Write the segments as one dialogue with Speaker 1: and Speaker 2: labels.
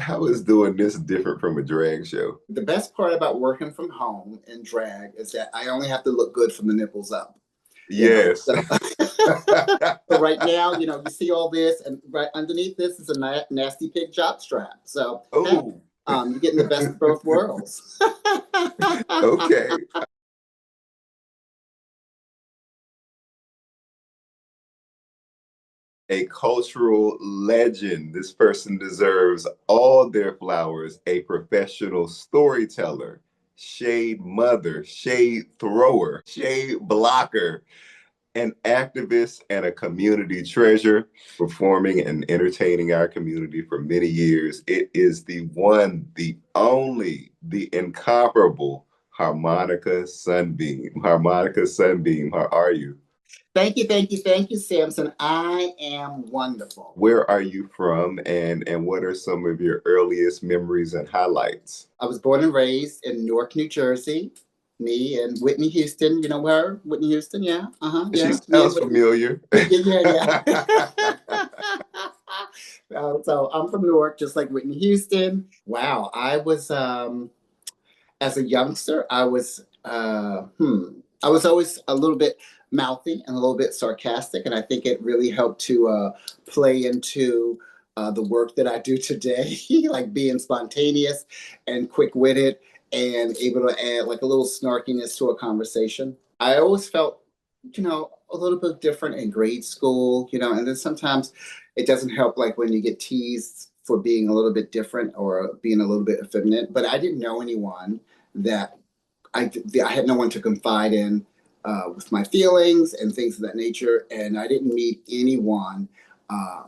Speaker 1: How is doing this different from a drag show?
Speaker 2: The best part about working from home in drag is that I only have to look good from the nipples up, you know.
Speaker 1: Yes.
Speaker 2: So, so right now, you see all this, and right underneath this is a nasty pig jock strap. So, hey,
Speaker 1: Oh,
Speaker 2: you're getting the best of both worlds.
Speaker 1: okay. A cultural legend. This person deserves all their flowers. A professional storyteller, shade mother, shade thrower, shade blocker, an activist and a community treasure, performing and entertaining our community for many years. It is the one, the only, the incomparable Harmonica Sunbeam. Harmonica Sunbeam, how are you?
Speaker 2: Thank you, Samson. I am wonderful.
Speaker 1: Where are you from, and what are some of your earliest memories and highlights?
Speaker 2: I was born and raised in Newark, New Jersey. Me and Whitney Houston, you know her? Whitney Houston, yeah.
Speaker 1: She
Speaker 2: Yeah. Me and
Speaker 1: sounds
Speaker 2: Whitney.
Speaker 1: familiar.
Speaker 2: Yeah. So I'm from Newark, just like Whitney Houston. Wow. As a youngster, I was always a little bit mouthy and a little bit sarcastic, and I think it really helped to play into the work that I do today, like being spontaneous and quick-witted and able to add like a little snarkiness to a conversation. I always felt, a little bit different in grade school, and then sometimes it doesn't help like when you get teased for being a little bit different or being a little bit effeminate, but I didn't know anyone that I had no one to confide in with my feelings and things of that nature. And I didn't meet anyone uh,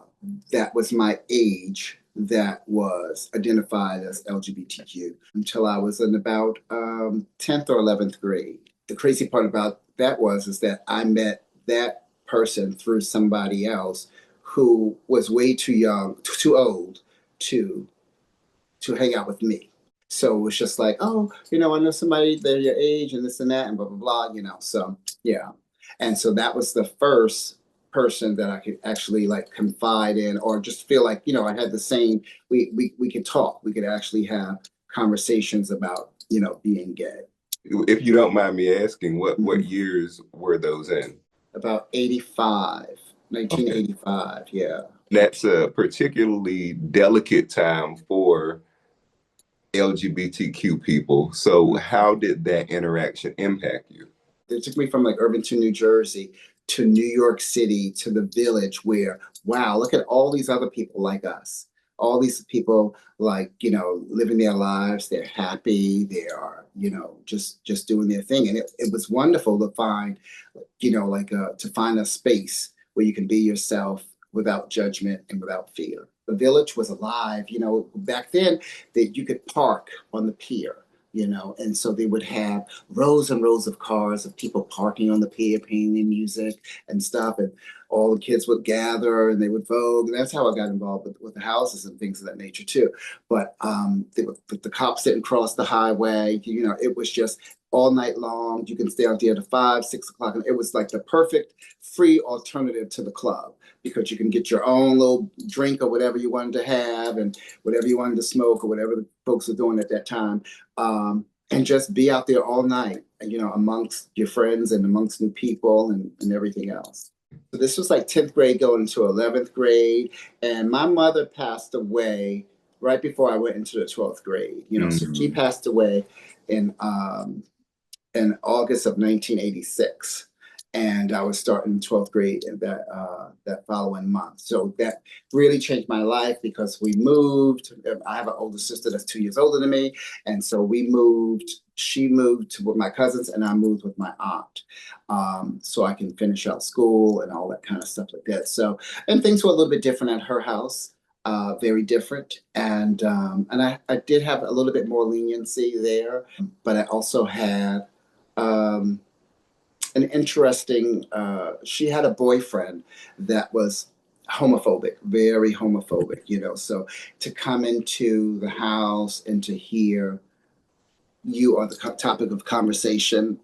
Speaker 2: that was my age that was identified as LGBTQ until I was in about 10th or 11th grade. The crazy part about that is that I met that person through somebody else who was way too young, too old to hang out with me. So it was just like, oh, I know somebody, they're your age and this and that and blah, blah, blah. So yeah. And so that was the first person that I could actually like confide in or just feel like, I had the same, we could talk. We could actually have conversations about, being gay.
Speaker 1: If you don't mind me asking, what
Speaker 2: Mhm.
Speaker 1: years were those in?
Speaker 2: About 85,
Speaker 1: Okay.
Speaker 2: 1985. Yeah.
Speaker 1: That's a particularly delicate time for LGBTQ people. So, how did that interaction impact you?
Speaker 2: It took me from like Irvington, New Jersey to New York City to the village where, wow, look at all these other people like us. All these people like, living their lives, they're happy, they are, just doing their thing. And it was wonderful to find, to find a space where you can be yourself without judgment and without fear. The village was alive, back then that you could park on the pier, and so they would have rows and rows of cars of people parking on the pier, playing their music and stuff, and all the kids would gather and they would vogue, and that's how I got involved with the houses and things of that nature too. But the cops didn't cross the highway. It was just all night long. You can stay out there to 5, 6 o'clock, and it was like the perfect free alternative to the club because you can get your own little drink or whatever you wanted to have and whatever you wanted to smoke or whatever the folks were doing at that time, and just be out there all night, amongst your friends and amongst new people and everything else. So this was like 10th grade going into 11th grade, and my mother passed away right before I went into the 12th grade. So she
Speaker 1: Mm.
Speaker 2: passed away in in August of 1986. And I was starting 12th grade in that following month. So that really changed my life because we moved. I have an older sister that's 2 years older than me. And so we moved. She moved with my cousins, and I moved with my aunt, so I can finish out school and all that kind of stuff like that. So, and things were a little bit different at her house, very different. And I did have a little bit more leniency there, but I also had um, an interesting. She had a boyfriend that was homophobic, very homophobic. So to come into the house and to hear you are the topic of conversation,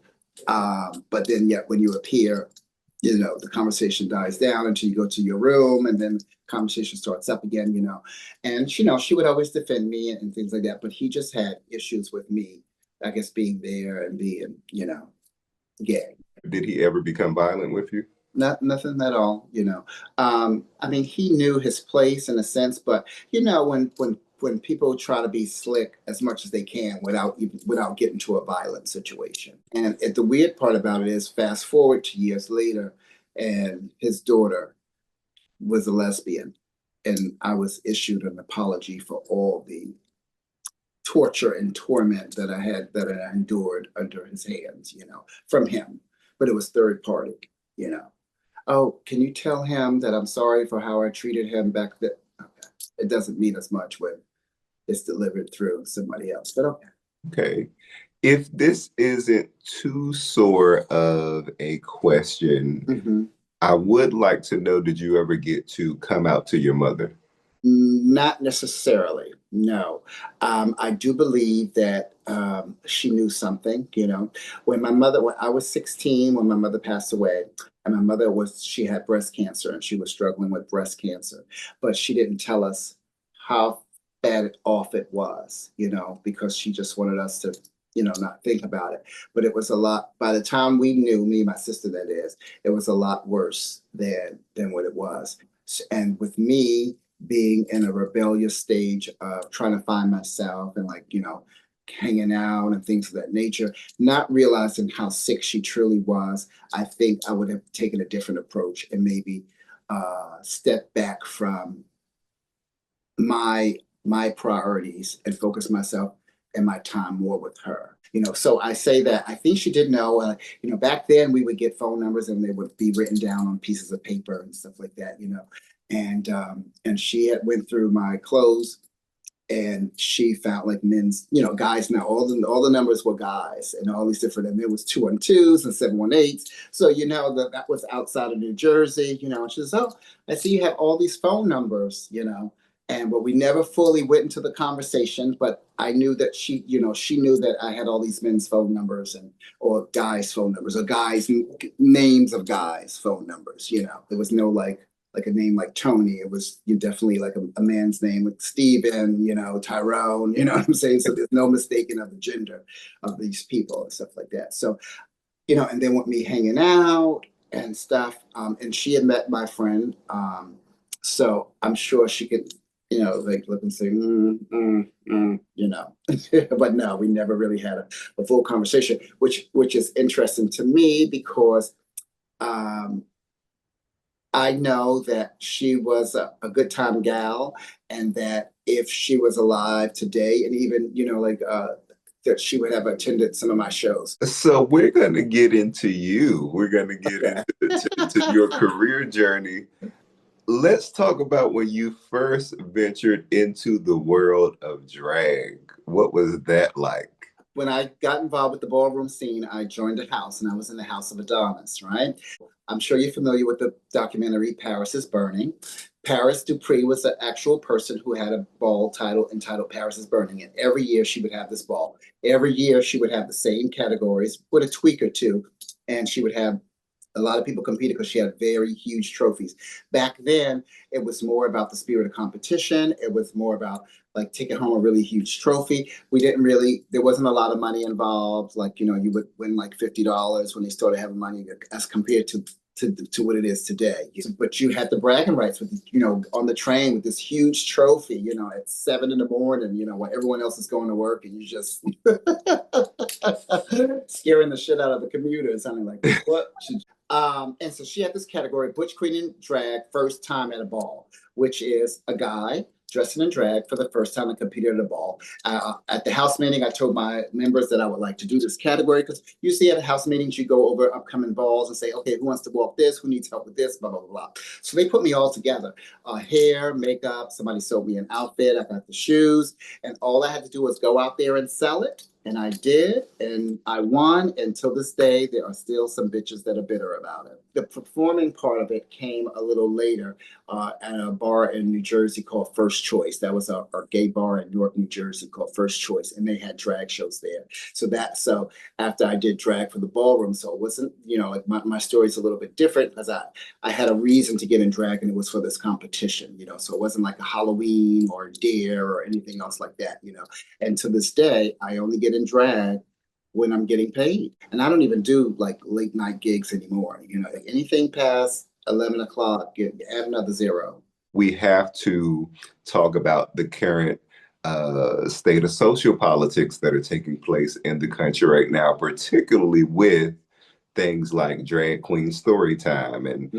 Speaker 2: but then yet when you appear, the conversation dies down until you go to your room, and then conversation starts up again, and she would always defend me and things like that, but he just had issues with me, I guess, being there and being, gay.
Speaker 1: Did he ever become violent with you?
Speaker 2: Nothing at all, I mean, he knew his place in a sense, but when people try to be slick as much as they can without getting to a violent situation. And the weird part about it is, fast forward to years later, and his daughter was a lesbian, and I was issued an apology for all the torture and torment that I endured under his hands, from him. But it was third party, you know. Oh, can you tell him that I'm sorry for how I treated him back then? Okay. It doesn't mean as much when it's delivered through somebody else, but okay.
Speaker 1: Okay. If this isn't too sore of a question,
Speaker 2: Mhm.
Speaker 1: I would like to know, did you ever get to come out to your mother?
Speaker 2: Not necessarily, no. I do believe that she knew something, when I was 16, when my mother passed away, and my mother she had breast cancer and she was struggling with breast cancer, but she didn't tell us how bad off it was, because she just wanted us to, not think about it. But it was a lot, by the time we knew, me and my sister, that is, it was a lot worse than what it was. And with me, being in a rebellious stage of trying to find myself and, like, hanging out and things of that nature, not realizing how sick she truly was, I think I would have taken a different approach and maybe step back from my priorities and focus myself and my time more with her. So I say that I think she did know. Back then we would get phone numbers and they would be written down on pieces of paper and stuff like that. And she had went through my clothes, and she found, like, men's, guys. Now all the numbers were guys, and all these different, and there was 212s and 718s. So that was outside of New Jersey. And she says, "Oh, I see you have all these phone numbers." But we never fully went into the conversation. But I knew that she knew that I had all these men's phone numbers, or guys' phone numbers, or guys' names of guys' phone numbers. There was no, like a name like Tony. It was definitely like a man's name, with Steven, Tyrone, you know what I'm saying? So there's no mistaking of the gender of these people and stuff like that. So, and then with me hanging out and stuff, and she had met my friend. So I'm sure she could, like, look and say, but no, we never really had a full conversation, which is interesting to me because, um, I know that she was a good time gal, and that if she was alive today, and even, that she would have attended some of my shows.
Speaker 1: So we're going to get into you. We're going to get
Speaker 2: Okay.
Speaker 1: into your career journey. Let's talk about when you first ventured into the world of drag. What was that like?
Speaker 2: When I got involved with the ballroom scene, I joined a house, and I was in the House of Adonis, right? I'm sure you're familiar with the documentary Paris is Burning. Paris Dupree was an actual person who had a ball title entitled Paris is Burning. And every year she would have this ball. Every year she would have the same categories with a tweak or two. And she would have a lot of people competed because she had very huge trophies. Back then, it was more about the spirit of competition. It was more about, like, taking home a really huge trophy. There wasn't a lot of money involved. Like, you would win like $50 when they started having money, as compared to what it is today. But you had the bragging rights with, on the train with this huge trophy, at 7 in the morning, while everyone else is going to work, and you just scaring the shit out of the commuter, sounding like, what? And so she had this category, Butch Queen in Drag, first time at a ball, which is a guy dressing in drag for the first time and competed at a ball. At the house meeting, I told my members that I would like to do this category, because usually at house meetings, you go over upcoming balls and say, okay, who wants to walk this? Who needs help with this? Blah, blah, blah, blah. So they put me all together. Hair, makeup, somebody sold me an outfit, I got the shoes, and all I had to do was go out there and sell it. And I did, and I won. Until this day, there are still some bitches that are bitter about it. The performing part of it came a little later at a bar in New Jersey called First Choice. That was a gay bar in Newark, New Jersey called First Choice, and they had drag shows there. So after I did drag for the ballroom, so it wasn't, like my story's a little bit different because I had a reason to get in drag, and it was for this competition, so it wasn't like a Halloween or a Dare or anything else like that. And to this day, I only get in drag when I'm getting paid. And I don't even do like late night gigs anymore. Like anything past 11 o'clock, add another zero.
Speaker 1: We have to talk about the current state of social politics that are taking place in the country right now, particularly with things like drag queen story time and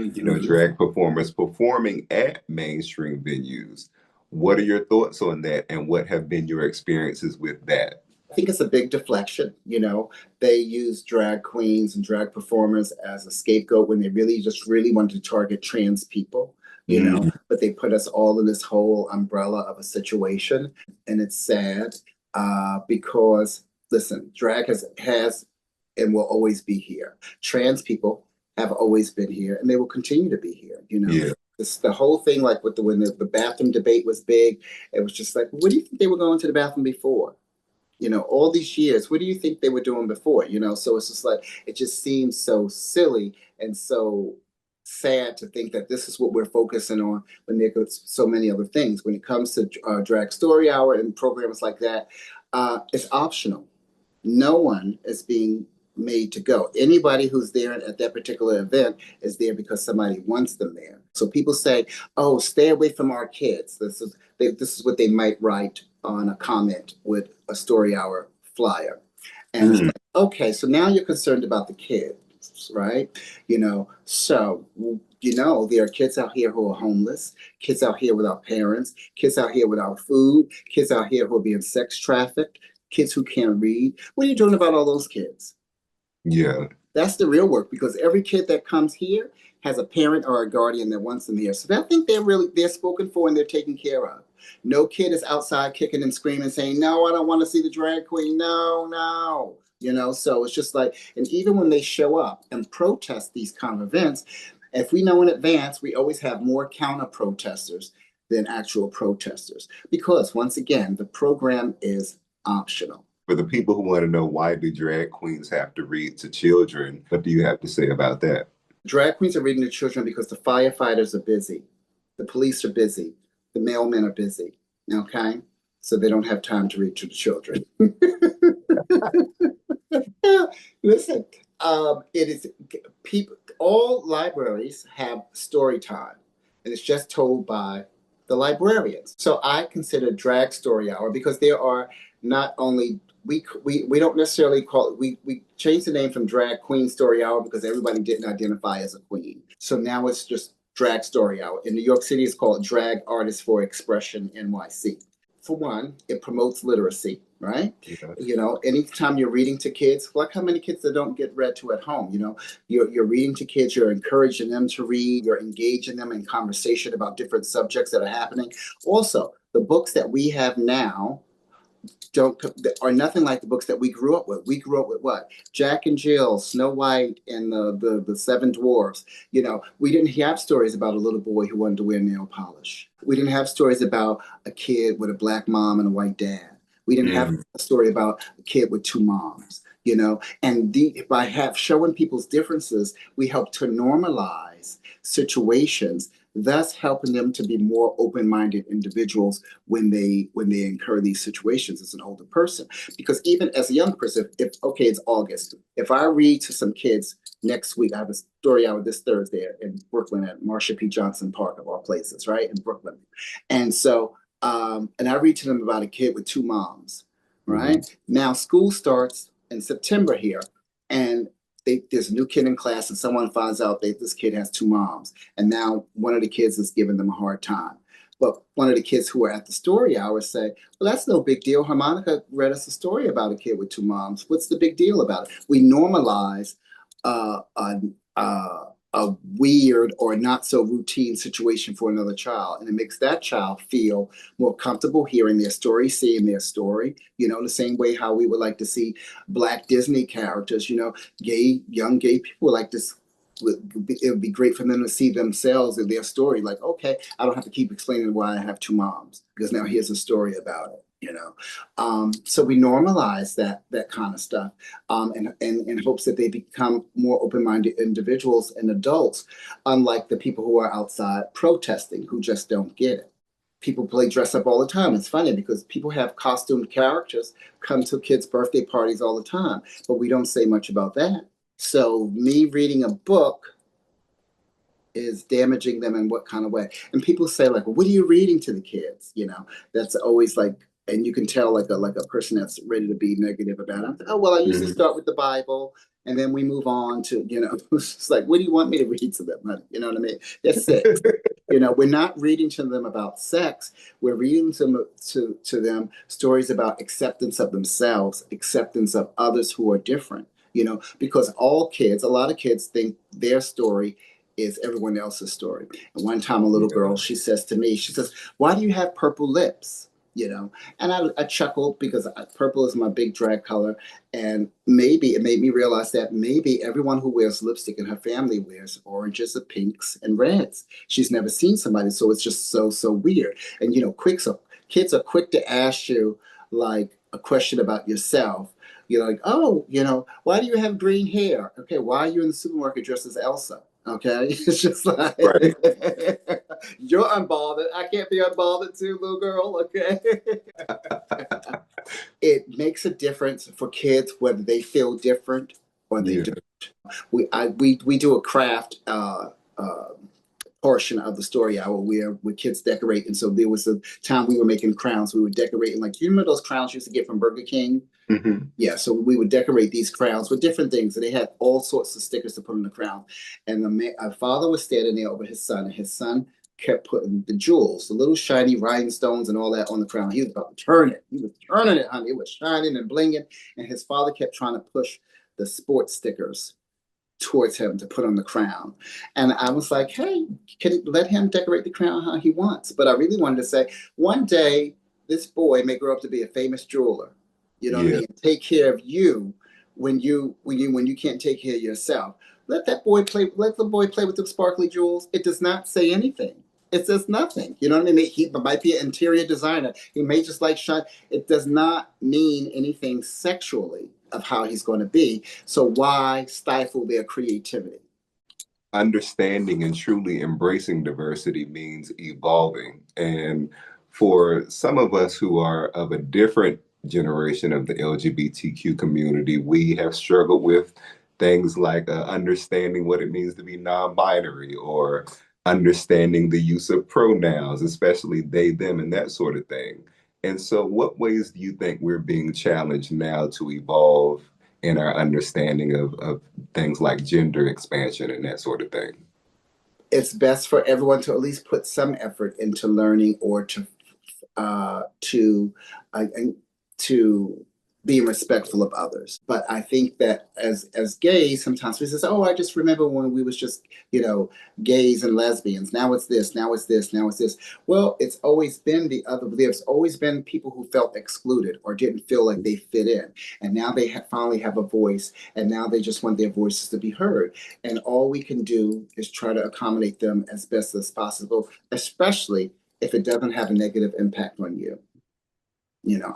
Speaker 1: drag performers performing at mainstream venues. What are your thoughts on that, and what have been your experiences with that?
Speaker 2: I think it's a big deflection. They use drag queens and drag performers as a scapegoat when they really wanted to target trans people, but they put us all in this whole umbrella of a situation. And it's sad because, listen, drag has and will always be here. Trans people have always been here and they will continue to be here.
Speaker 1: Yeah.
Speaker 2: The whole thing, like when the bathroom debate was big, it was just like, what do you think they were going to the bathroom before? All these years, what do you think they were doing before? So it's just like, it just seems so silly and so sad to think that this is what we're focusing on when there's so many other things. When it comes to drag story hour and programs like that, it's optional. No one is being made to go. Anybody who's there at that particular event is there because somebody wants them there. So people say, "Oh, stay away from our kids." This is what they might write on a comment with a story hour flyer. And it's like, okay, so now you're concerned about the kids, right? There are kids out here who are homeless, kids out here without parents, kids out here without food, kids out here who are being sex trafficked, kids who can't read. What are you doing about all those kids?
Speaker 1: Yeah.
Speaker 2: That's the real work, because every kid that comes here has a parent or a guardian that wants them here. So I think they're spoken for and they're taken care of. No kid is outside kicking and screaming saying, "No, I don't want to see the drag queen. No, no." So it's just like, and even when they show up and protest these kind of events, if we know in advance, we always have more counter protesters than actual protesters. Because once again, the program is optional.
Speaker 1: For the people who want to know, why do drag queens have to read to children, what do you have to say about that?
Speaker 2: Drag queens are reading to children because the firefighters are busy, the police are busy, the mailmen are busy. Okay, so they don't have time to read to the children. Listen, it is people. All libraries have story time, and it's just told by the librarians. So I consider drag story hour because there are not only we don't necessarily call it, we changed the name from drag queen story hour because everybody didn't identify as a queen. So now it's just drag story hour. In New York City, it's called Drag Artists for Expression NYC. For one, it promotes literacy, right?
Speaker 1: Yeah.
Speaker 2: Anytime you're reading to kids, like how many kids that don't get read to at home, you're reading to kids, you're encouraging them to read, you're engaging them in conversation about different subjects that are happening. Also, the books that we have now don't are nothing like the books that we grew up with. We grew up with what? Jack and Jill, Snow White, and the Seven Dwarfs. We didn't have stories about a little boy who wanted to wear nail polish. We didn't have stories about a kid with a black mom and a white dad. We didn't have a story about a kid with two moms. And by showing people's differences, we help to normalize situations, thus helping them to be more open-minded individuals when they incur these situations as an older person. Because even as a young person, if okay, it's August, if I read to some kids next week, I have a story hour this Thursday in Brooklyn at Marsha P. Johnson Park, of all places, right, in Brooklyn. And so and I read to them about a kid with two moms, right? Now school starts in September here, and there's a new kid in class, and someone finds out that this kid has two moms, and now one of the kids is giving them a hard time. But one of the kids who are at the story hour say, "Well, that's no big deal. Harmonica read us a story about a kid with two moms. What's the big deal about it?" We normalize uh, uh, uh, a weird or not so routine situation for another child. And it makes that child feel more comfortable hearing their story, seeing their story, the same way how we would like to see Black Disney characters, young gay people would like this. It would be great for them to see themselves in their story. Like, okay, I don't have to keep explaining why I have two moms because now here's a story about it. So we normalize that kind of stuff, and in hopes that they become more open-minded individuals and adults, unlike the people who are outside protesting who just don't get it. People play dress up all the time. It's funny because people have costumed characters come to kids' birthday parties all the time, but we don't say much about that. So me reading a book is damaging them in what kind of way? And people say like, well, what are you reading to the kids? That's always like, and you can tell like a person that's ready to be negative about it. Oh well, I usually
Speaker 1: Mhm.
Speaker 2: start with the Bible, and then we move on to it's like, what do you want me to read to them? Honey? You know what I mean? They're six. We're not reading to them about sex. We're reading to them stories about acceptance of themselves, acceptance of others who are different. Because a lot of kids think their story is everyone else's story. And one time, a little
Speaker 1: Yeah.
Speaker 2: girl, she says to me, she says, "Why do you have purple lips?" And I chuckled because purple is my big drag color, and maybe it made me realize that maybe everyone who wears lipstick in her family wears oranges, or pinks, and reds. She's never seen somebody, so it's just so weird. And kids are quick to ask you like a question about yourself. You're like, oh, why do you have green hair? Okay, why are you in the supermarket dressed as Elsa? Okay, it's just like
Speaker 1: Right.
Speaker 2: you're unbothered. I can't be unbothered too, little girl. Okay, it makes a difference for kids whether they feel different or they
Speaker 1: Yeah.
Speaker 2: do. We do a craft uh, portion of the story hour where kids decorate. And so there was a time we were making crowns. We were decorating like you remember those crowns you used to get from Burger King?
Speaker 1: Hmm.
Speaker 2: Yeah, so we would decorate these crowns with different things, and they had all sorts of stickers to put on the crown. And our father was standing there over his son, and his son kept putting the jewels, the little shiny rhinestones, and all that on the crown. He was about to turn it. He was turning it, honey. It was shining and blinging, and his father kept trying to push the sports stickers towards him to put on the crown. And I was like, hey, can let him decorate the crown how he wants. But I really wanted to say, one day this boy may grow up to be a famous jeweler. You know what I
Speaker 1: Yeah.
Speaker 2: mean? Take care of you when you can't take care of yourself. Let the boy play with the sparkly jewels. It does not say anything. It says nothing. You know what I mean? He might be an interior designer. He may just like shine. It does not mean anything sexually of how he's going to be. So why stifle their creativity?
Speaker 1: Understanding and truly embracing diversity means evolving. And for some of us who are of a different generation of the LGBTQ community, we have struggled with things like understanding what it means to be non binary or understanding the use of pronouns, especially they, them, and that sort of thing. And so, what ways do you think we're being challenged now to evolve in our understanding of things like gender expansion and that sort of thing?
Speaker 2: It's best for everyone to at least put some effort into learning or uh, to being respectful of others. But I think that as gays, sometimes we say, "Oh, I just remember when we was just gays and lesbians. Now it's this. Now it's this. Now it's this." Well, it's always been the other. There's always been people who felt excluded or didn't feel like they fit in, and now they finally have a voice, and now they just want their voices to be heard. And all we can do is try to accommodate them as best as possible, especially if it doesn't have a negative impact on you.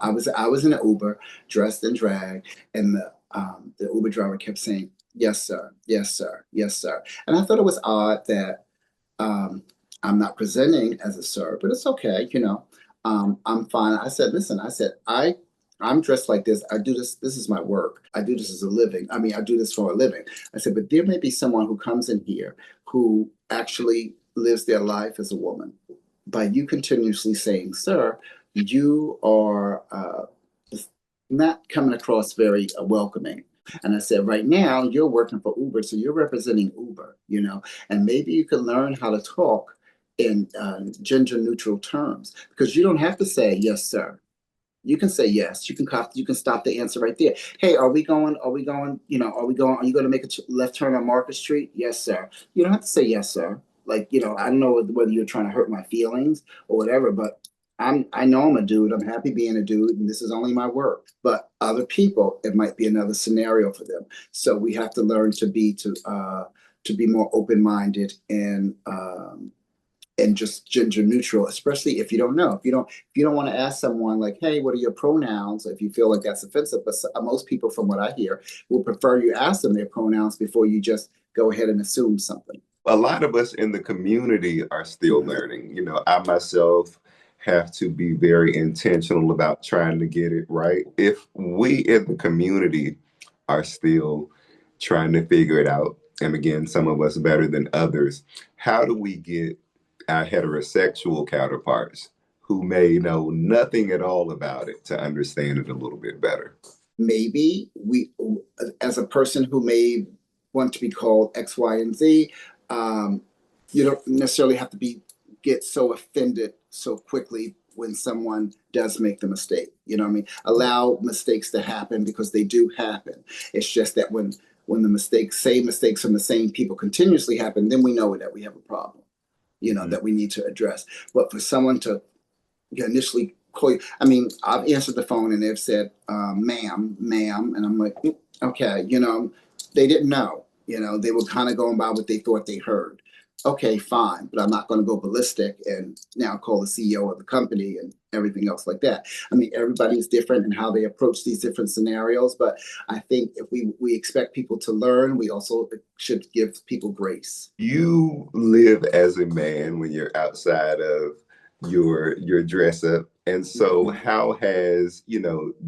Speaker 2: I was in an Uber dressed in drag, and the Uber driver kept saying, "Yes, sir. Yes, sir. Yes, sir." And I thought it was odd that um, I'm not presenting as a sir, but it's okay. I'm fine. I said, "Listen," I said, I'm dressed like this. I do this. This is my work. I do this as a living. I mean, I do this for a living. I said, but there may be someone who comes in here who actually lives their life as a woman. By you continuously saying, sir, you are not coming across very welcoming. And I said, right now you're working for Uber, so you're representing Uber, and maybe you can learn how to talk in gender neutral terms because you don't have to say, yes, sir. You can say yes. You can stop the answer right there. Hey, are we going? Are we going? Are we going? Are you going to make a left turn on Market Street? Yes, sir. You don't have to say yes, sir. Like, I don't know whether you're trying to hurt my feelings or whatever, but I know I'm a dude. I'm happy being a dude, and this is only my work. But other people, it might be another scenario for them. So we have to learn to be more open minded and just gender neutral, especially if you don't know. If you don't want to ask someone like, "Hey, what are your pronouns?" If you feel like that's offensive, but most people, from what I hear, will prefer you ask them their pronouns before you just go ahead and assume something.
Speaker 1: A lot of us in the community are still
Speaker 2: Mhm.
Speaker 1: learning. I myself have to be very intentional about trying to get it right. If we in the community are still trying to figure it out, and again, some of us better than others, how do we get our heterosexual counterparts who may know nothing at all about it to understand it a little bit better?
Speaker 2: Maybe as a person who may want to be called X, Y, and Z, um, you don't necessarily have to get so offended so quickly when someone does make the mistake. You know what I mean? Allow mistakes to happen because they do happen. It's just that when the same mistakes from the same people continuously happen, then we know that we have a problem.
Speaker 1: Mhm.
Speaker 2: That we need to address. But for someone to initially call you. I mean, I've answered the phone and they've said, ma'am. And I'm like, okay, they didn't know. They were kind of going by what they thought they heard. Okay, fine, but I'm not going to go ballistic and now call the CEO of the company and everything else like that. I mean, everybody's different in how they approach these different scenarios, but I think if we expect people to learn, we also should give people grace.
Speaker 1: You live as a man when you're outside of your dress up. And so
Speaker 2: Mhm.
Speaker 1: how has,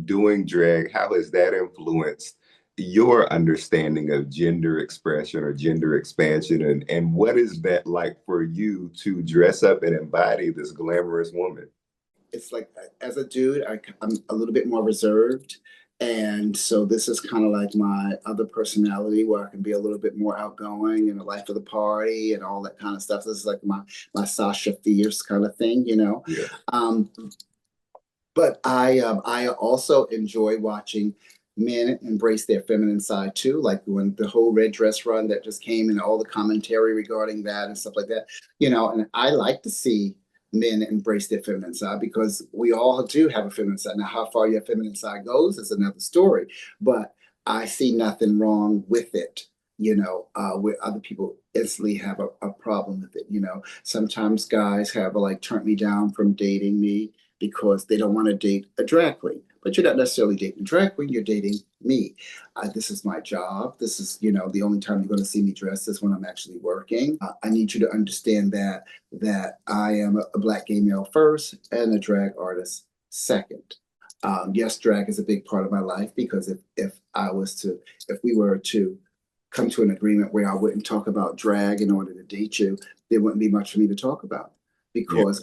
Speaker 1: doing drag, how has that influenced your understanding of gender expression or gender expansion? And what is that like for you to dress up and embody this glamorous woman?
Speaker 2: It's like as a dude, I'm a little bit more reserved. And so this is kind of like my other personality where I can be a little bit more outgoing and the life of the party and all that kind of stuff. This is like my Sasha Fierce kind of thing.
Speaker 1: Yeah.
Speaker 2: Um, but I also enjoy watching men embrace their feminine side too, like when the whole red dress run that just came and all the commentary regarding that and stuff like that. And I like to see men embrace their feminine side because we all do have a feminine side. Now, how far your feminine side goes is another story, but I see nothing wrong with it. Where other people instantly have a problem with it. Sometimes guys have like turned me down from dating me because they don't want to date a drag queen. But you're not necessarily dating a drag queen, you're dating me. This is my job. This is, the only time you're going to see me dressed is when I'm actually working. I need you to understand that I am a black gay male first and a drag artist second. Yes, drag is a big part of my life because if we were to come to an agreement where I wouldn't talk about drag in order to date you, there wouldn't be much for me to talk about
Speaker 1: Yeah.
Speaker 2: because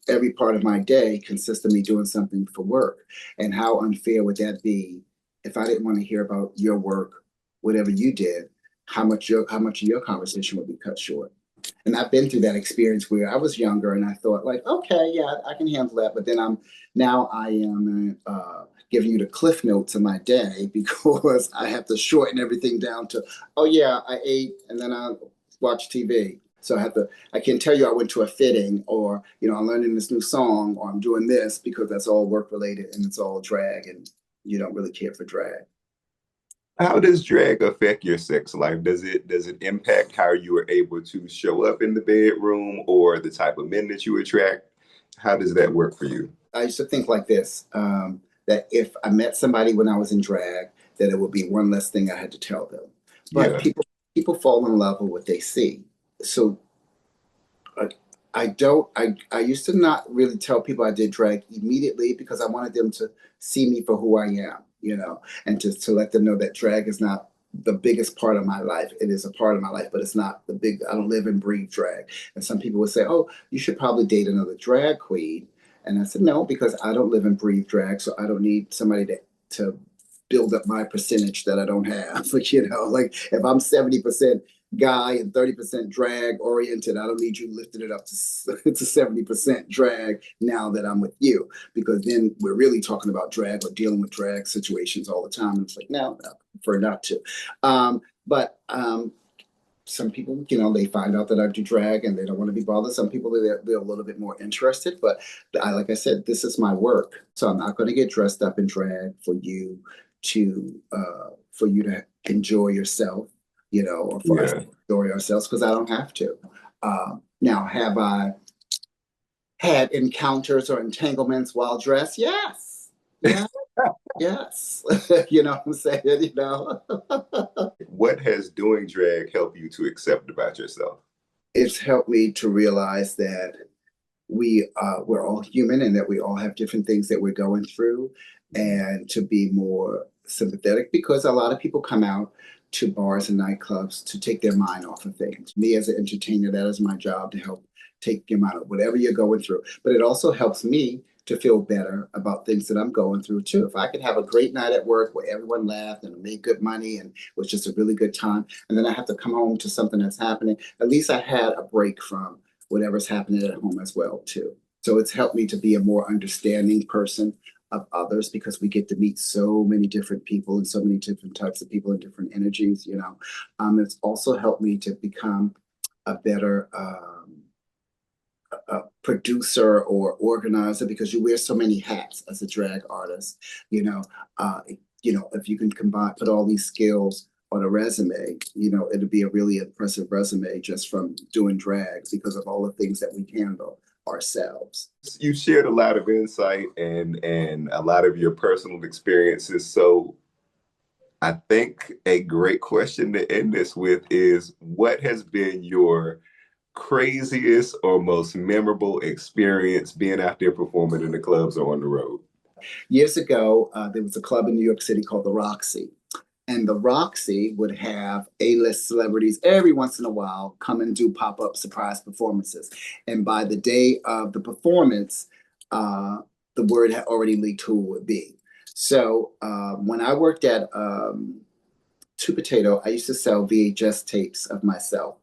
Speaker 2: every part of my day consists of me doing something for work. And how unfair would that be if I didn't want to hear about your work, whatever you did, how much of your conversation would be cut short? And I've been through that experience where I was younger and I thought like, okay, yeah, I can handle that. But then I am giving you the cliff notes of my day because I have to shorten everything down to, oh yeah, I ate and then I watched TV. So I can't tell you I went to a fitting or, I'm learning this new song or I'm doing this because that's all work related and it's all drag and you don't really care for drag.
Speaker 1: How does drag affect your sex life? Does it impact how you are able to show up in the bedroom or the type of men that you attract? How does that work for you?
Speaker 2: I used to think like this, that if I met somebody when I was in drag, that it would be one less thing I had to tell them. But
Speaker 1: Yeah.
Speaker 2: people fall in love with what they see. So I, I don't. I used to not really tell people I did drag immediately because I wanted them to see me for who I am, and to let them know that drag is not the biggest part of my life. It is a part of my life, but it's not the big. I don't live and breathe drag. And some people would say, "Oh, you should probably date another drag queen." And I said, "No, because I don't live and breathe drag, so I don't need somebody to build up my percentage that I don't have." Like if I'm 70%. guy and 30% drag oriented. I don't need you lifting it up to 70% drag now that I'm with you, because then we're really talking about drag or dealing with drag situations all the time. And it's like, no, I prefer not to. But some people, they find out that I do drag and they don't want to be bothered. Some people, they're a little bit more interested. But like I said, this is my work. So I'm not going to get dressed up in drag for you to enjoy yourself, or for us
Speaker 1: Yeah.
Speaker 2: to enjoy ourselves, because I don't have to. Now, have I had encounters or entanglements while dressed? Yes. Yeah. Yes. You know what I'm saying?
Speaker 1: What has doing drag helped you to accept about yourself?
Speaker 2: It's helped me to realize that we're all human and that we all have different things that we're going through,
Speaker 1: Mhm.
Speaker 2: and to be more sympathetic, because a lot of people come out to bars and nightclubs to take their mind off of things. Me as an entertainer, that is my job, to help take your mind off whatever you're going through. But it also helps me to feel better about things that I'm going through too. If I could have a great night at work where everyone laughed and made good money and was just a really good time, and then I have to come home to something that's happening, at least I had a break from whatever's happening at home as well too. So it's helped me to be a more understanding person of others, because we get to meet so many different people and so many different types of people and different energies. It's also helped me to become a better a producer or organizer, because you wear so many hats as a drag artist. You know, uh, if you can put all these skills on a resume, it'll be a really impressive resume just from doing drag, because of all the things that we handle ourselves.
Speaker 1: You shared a lot of insight and a lot of your personal experiences. So I think a great question to end this with is, what has been your craziest or most memorable experience being out there performing in the clubs or on the road?
Speaker 2: Years ago, there was a club in New York City called the Roxy. And the Roxy would have A-list celebrities every once in a while come and do pop-up surprise performances. And by the day of the performance, uh, the word had already leaked who it would be. So when I worked at Two Potato, I used to sell VHS tapes of myself.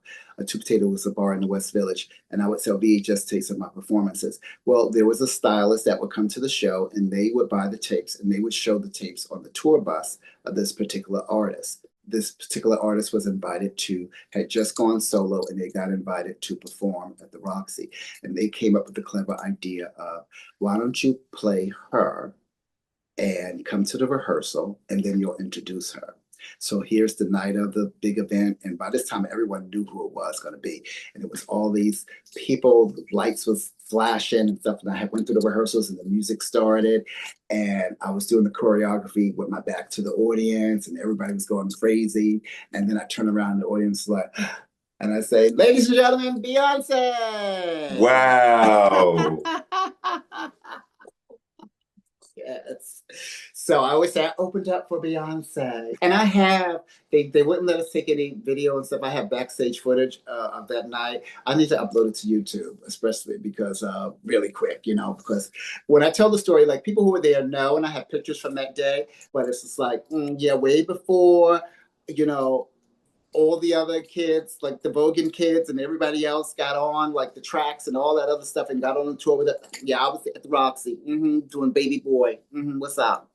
Speaker 2: Two Potato was a bar in the West Village, and I would sell VHS tapes of my performances. Well, there was a stylist that would come to the show, and they would buy the tapes, and they would show the tapes on the tour bus of this particular artist. This particular artist was had just gone solo, and they got invited to perform at the Roxy. And they came up with the clever idea of, why don't you play her and come to the rehearsal, and then you'll introduce her. So here's the night of the big event, and by this time everyone knew who it was going to be, and it was all these people. The lights was flashing and stuff, and I went through the rehearsals, and the music started, and I was doing the choreography with my back to the audience, and everybody was going crazy. And then I turn around, and the audience was like, and I say, "Ladies and gentlemen, Beyonce."
Speaker 1: Wow.
Speaker 2: Yes. So I always say I opened up for Beyonce. And they wouldn't let us take any video and stuff. I have backstage footage of that night. I need to upload it to YouTube, especially because really quick, because when I tell the story, like, people who were there know, and I have pictures from that day, but it's just like, yeah, way before, you know, all the other kids, like the Vogan kids and everybody else, got on like the tracks and all that other stuff and got on the tour with it. Yeah, I was at the Roxy, doing Baby Boy. What's up?